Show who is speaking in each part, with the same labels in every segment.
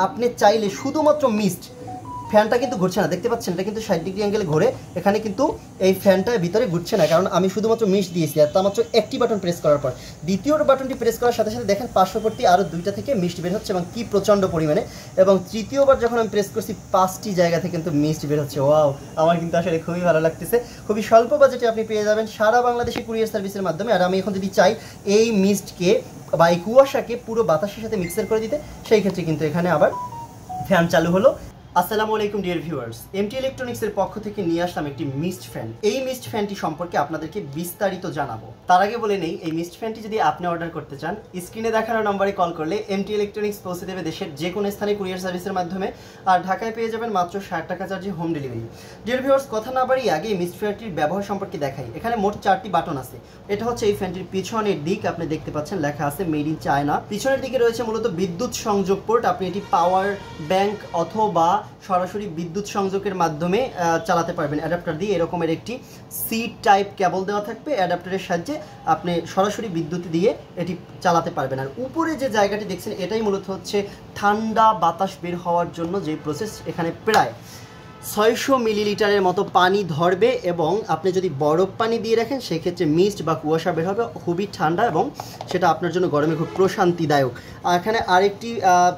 Speaker 1: আপনি চাইলে শুধুমাত্র মিস্ট ফ্যানটা কিন্তু ঘুরছে না, দেখতে পাচ্ছেন এটা কিন্তু 60 ডিগ্রি অ্যাঙ্গেলে ঘুরে, এখানে কিন্তু এই ফ্যানটা ভিতরে ঘুরছে না, কারণ আমি শুধুমাত্র মিস্ট দিয়েছি। আর তার মাত্র একটি বাটন প্রেস করার পর দ্বিতীয় বাটনটি প্রেস করার সাথে সাথে দেখেন পার্শ্ববর্তী আরও দুইটা থেকে মিস্ট বের হচ্ছে এবং কি প্রচণ্ড পরিমাণে। এবং তৃতীয়বার যখন আমি প্রেস করছি 5টি জায়গা থেকে কিন্তু মিস্ট বের হচ্ছে। ওয়াও, আমার কিন্তু আসলে খুবই ভালো লাগতেছে। খুবই স্বল্প বাজেটে আপনি পেয়ে যাবেন সারা বাংলাদেশে কুরিয়ার সার্ভিসের মাধ্যমে। আর আমি এখন যদি চাই এই মিস্টকে বা এই কুয়াশাকে পুরো বাতাসের সাথে মিক্সার করে দিতে, সেই ক্ষেত্রে কিন্তু এখানে আবার ফ্যান চালু হলো। আসসালামু আলাইকুম ডিয়ার ভিউয়ার্স, এমটি ইলেকট্রনিক্সের পক্ষ থেকে নিয়ে আসলাম একটি মিস্ট ফ্যান। এই মিস্ট ফ্যানটি সম্পর্কে আপনাদেরকে বিস্তারিত জানাবো। তার আগে বলে নেই, এই মিস্ট ফ্যানটি যদি আপনি অর্ডার করতে চান, স্ক্রিনে দেখানো নম্বরে কল করলে এমটি ইলেকট্রনিক্স পৌঁছে দেবে দেশের যে কোনো স্থানে কুরিয়ার সার্ভিসের মাধ্যমে। আর ঢাকায় পেয়ে যাবেন মাত্র 60 টাকা চার্জে হোম ডেলিভারি। ডিয়ার ভিউয়ার্স, কথা না বাড়িয়ে আগে এই মিস্ট ফ্যানটির ব্যবহার সম্পর্কে দেখাই। এখানে মোট 4টি বাটন আছে। এটা হচ্ছে এই ফ্যানটির পিছনের দিক, আপনি দেখতে পাচ্ছেন লেখা আছে মেড ইন চায়না। পিছনের দিকে রয়েছে মূলত বিদ্যুৎ সংযোগ পোর্ট। আপনি এটি পাওয়ার ব্যাংক অথবা সরাসরি বিদ্যুৎ সংযোগের মাধ্যমে চালাতে পারবেন অ্যাডাপ্টার দিয়ে। এরকমের একটি সি টাইপ কেবল দেওয়া থাকবে, অ্যাডাপ্টারের সাহায্যে আপনি সরাসরি বিদ্যুৎ দিয়ে এটি চালাতে পারবেন। আর উপরে যে জায়গাটি দেখছেন, এটাই মূলত হচ্ছে ঠান্ডা বাতাস বের হওয়ার জন্য যে প্রসেস। এখানে প্রায় 600 মিলিলিটারের মতো পানি ধরবে এবং আপনি যদি বরফ পানি দিয়ে রাখেন সেক্ষেত্রে মিস্ট বা কুয়াশা বের হবে, খুবই ঠান্ডা এবং সেটা আপনার জন্য গরমে খুব প্রশান্তিদায়ক। আর এখানে আরেকটি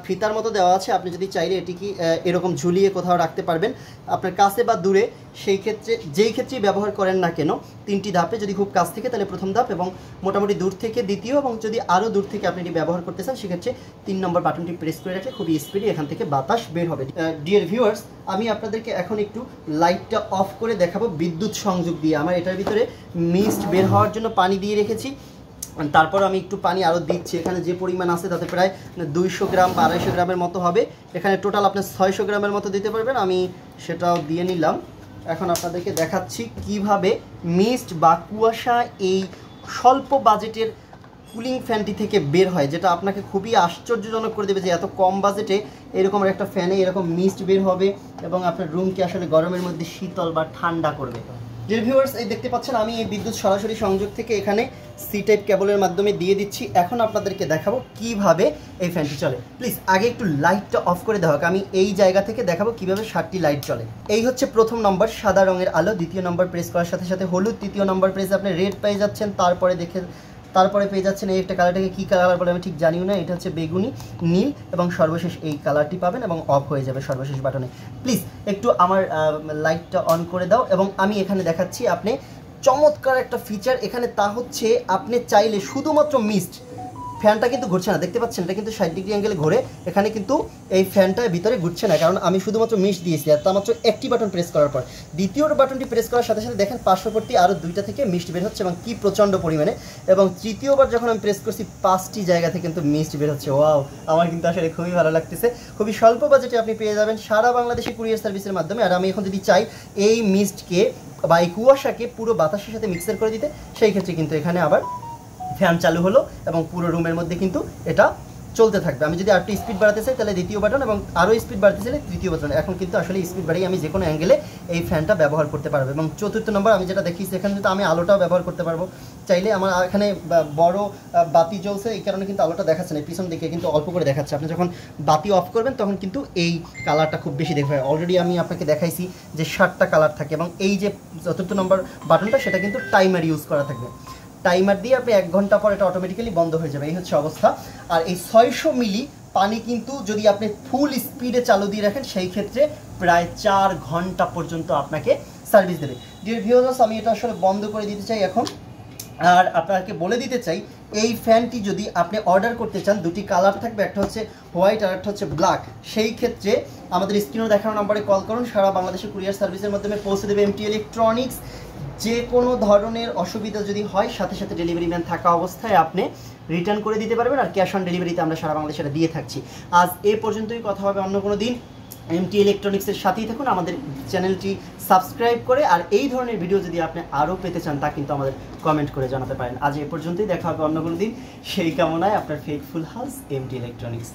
Speaker 1: ফিতার মতো দেওয়া আছে, আপনি যদি চাইলে এটিকে এরকম ঝুলিয়ে কোথাও রাখতে পারবেন আপনার কাছে বা দূরে। সেই ক্ষেত্রে যেই ক্ষেত্রেই ব্যবহার করেন না কেন, 3টি ধাপে, যদি খুব কাছ থেকে তাহলে প্রথম ধাপ এবং মোটামুটি দূর থেকে দ্বিতীয়, এবং যদি আরও দূর থেকে আপনি এটি ব্যবহার করতে চান সেক্ষেত্রে 3 নম্বর বাটনটি প্রেস করে রাখলে খুবই স্পিডি এখান থেকে বাতাস বের হবে। ডিয়ার ভিউয়ার্স, আমি আপনাদেরকে এখন একটু লাইটটা অফ করে দেখাবো বিদ্যুৎ সংযোগ দিয়ে। আমার এটার ভিতরে মিস্ট বের হওয়ার জন্য পানি দিয়ে রেখেছি, তারপর আমি একটু পানি আরও দিচ্ছি। এখানে যে পরিমাণ আছে তাতে প্রায় 200 গ্রাম বা 250 গ্রামের মতো হবে। এখানে টোটাল আপনি 600 গ্রামের মতো দিতে পারবেন। আমি সেটাও দিয়ে নিলাম। এখন আপনাদেরকে দেখাচ্ছি কিভাবে মিস্ট বা কুয়াশা এই স্বল্প বাজেটের কুলিং ফ্যানটি থেকে বের হয়, যেটা আপনাকে খুবই আশ্চর্যজনক করে দেবে যে এত কম বাজেটে এরকম একটা ফ্যানে এরকম মিস্ট বের হবে এবং আপনার রুমকে আসলে গরমের মধ্যে শীতল বা ঠান্ডা করবে। ডিয়ার ভিউয়ার্স, এই দেখতে পাচ্ছেন আমি এই বিদ্যুৎ সরাসরি সংযোগ থেকে এখানে সি টাইপ কেবলের মাধ্যমে দিয়ে দিচ্ছি। এখন আপনাদেরকে দেখাবো কিভাবে এই ফ্যানটি চলে। প্লিজ আগে একটু লাইটটা অফ করে দেওয়া হোক। আমি এই জায়গা থেকে দেখাবো কিভাবে 7টি লাইট চলে। এই হচ্ছে প্রথম নম্বর, সাদা রঙের আলো। দ্বিতীয় নম্বর প্রেস করার সাথে সাথে হলুদ। তৃতীয় নম্বর প্রেস আপনি রেড পেয়ে যাচ্ছেন। তারপরে পেয়ে যাচ্ছেন এই একটা কালারটাকে কী কালার বলে আমি ঠিক জানিও না, এটা হচ্ছে বেগুনি, নীল, এবং সর্বশেষ এই কালারটি পাবেন এবং অফ হয়ে যাবে সর্বশেষ বাটনে। প্লিজ একটু আমার লাইটটা অন করে দাও। এবং আমি এখানে দেখাচ্ছি আপনি চমৎকার একটা ফিচার এখানে, তা হচ্ছে আপনি চাইলে শুধুমাত্র মিস্ট ফ্যানটা কিন্তু ঘুরছে না, দেখতে পাচ্ছেন এটা কিন্তু 60 ডিগ্রি অ্যাঙ্গেলে ঘুরে, এখানে কিন্তু এই ফ্যানটা ভিতরে ঘুরছে না, কারণ আমি শুধুমাত্র মিস্ট দিয়েছি। আর তার মাত্র একটি বাটন প্রেস করার পর দ্বিতীয় বাটনটি প্রেস করার সাথে সাথে দেখেন পার্শ্ববর্তী আরও দুইটা থেকে মিস্ট বের হচ্ছে এবং কি প্রচণ্ড পরিমাণে। এবং তৃতীয়বার যখন আমি প্রেস করছি 5টি জায়গা থেকে কিন্তু মিস্ট বের হচ্ছে। ওয়াও, আমার কিন্তু আসলে খুবই ভালো লাগতেছে। খুবই স্বল্প বাজেটে আপনি পেয়ে যাবেন সারা বাংলাদেশে কুরিয়ার সার্ভিসের মাধ্যমে। আর আমি এখন যদি চাই এই মিস্টকে বা এই কুয়াশাকে পুরো বাতাসের সাথে মিক্সার করে দিতে, সেই ক্ষেত্রে কিন্তু এখানে আবার ফ্যান চালু হলো এবং পুরো রুমের মধ্যে কিন্তু এটা চলতে থাকবে। আমি যদি আরেকটু স্পিড বাড়াতে চাই তাহলে দ্বিতীয় বাটন, এবং আরও স্পিড বাড়াতে চাইলে তৃতীয় বাটন। এখন কিন্তু আসলে স্পিড বাড়িয়ে আমি যে কোনো অ্যাঙ্গেলে এই ফ্যানটা ব্যবহার করতে পারবো। এবং চতুর্থ নম্বর আমি যেটা দেখিয়েছি, এখানে কিন্তু আমি আলোটাও ব্যবহার করতে পারবো চাইলে। আমার এখানে বড় বাতি জ্বলছে, এই কারণে কিন্তু আলোটা দেখাচ্ছে না, পিছন দিকে কিন্তু অল্প করে দেখাচ্ছে। আপনি যখন বাতি অফ করবেন তখন কিন্তু এই কালারটা খুব বেশি দেখবে। অলরেডি আমি আপনাকে দেখাইছি যে 7টা কালার থাকে, এবং এই যে চতুর্থ নম্বর বাটনটা সেটা কিন্তু টাইমার ইউজ করা থাকবে। টাইমার দিয়ে আপনি 1 ঘন্টা পর এটা অটোমেটিক্যালি বন্ধ হয়ে যাবে। এই হচ্ছে অবস্থা। আর এই 600 মিলি পানি কিন্তু যদি আপনি ফুল স্পিডে চালু দিয়ে রাখেন সেই ক্ষেত্রে প্রায় 4 ঘন্টা পর্যন্ত আপনাকে সার্ভিস দেবে। ডিয়ার ভিউয়ার্স, আমি এটা আসলে বন্ধ করে দিতে চাই এখন। আর আপনাকে বলে দিতে চাই, এই ফ্যানটি যদি আপনি অর্ডার করতে চান, 2টি কালার থাকবে, একটা হচ্ছে হোয়াইট আর একটা হচ্ছে ব্ল্যাক। সেই ক্ষেত্রে আমাদের স্ক্রিনে দেখানো নম্বরে কল করুন। সারা বাংলাদেশে কুরিয়ার সার্ভিসের মাধ্যমে পৌঁছে দেবে এমটি ইলেকট্রনিক্স। যে কোনো ধরনের অসুবিধা যদি হয় সাথে সাথে ডেলিভারি ম্যান থাকা অবস্থায় আপনি রিটার্ন করে দিতে পারবেন। আর ক্যাশ অন ডেলিভারিতে আমরা সারা বাংলাদেশে দিয়ে থাকছি। আজ এ পর্যন্তই, কথা হবে অন্য কোনো দিন। এমটি ইলেকট্রনিক্সের সাথেই থাকুন, আমাদের চ্যানেলটি সাবস্ক্রাইব করে। আর এই ধরনের ভিডিও যদি আপনি আরও পেতে চান তা কিন্তু আমাদের কমেন্ট করে জানাতে পারেন। আজ এ পর্যন্তই, দেখা হবে অন্য কোনো দিন। সেই কামনায় আপনার ফেথফুল হাউস এমটি ইলেকট্রনিক্স।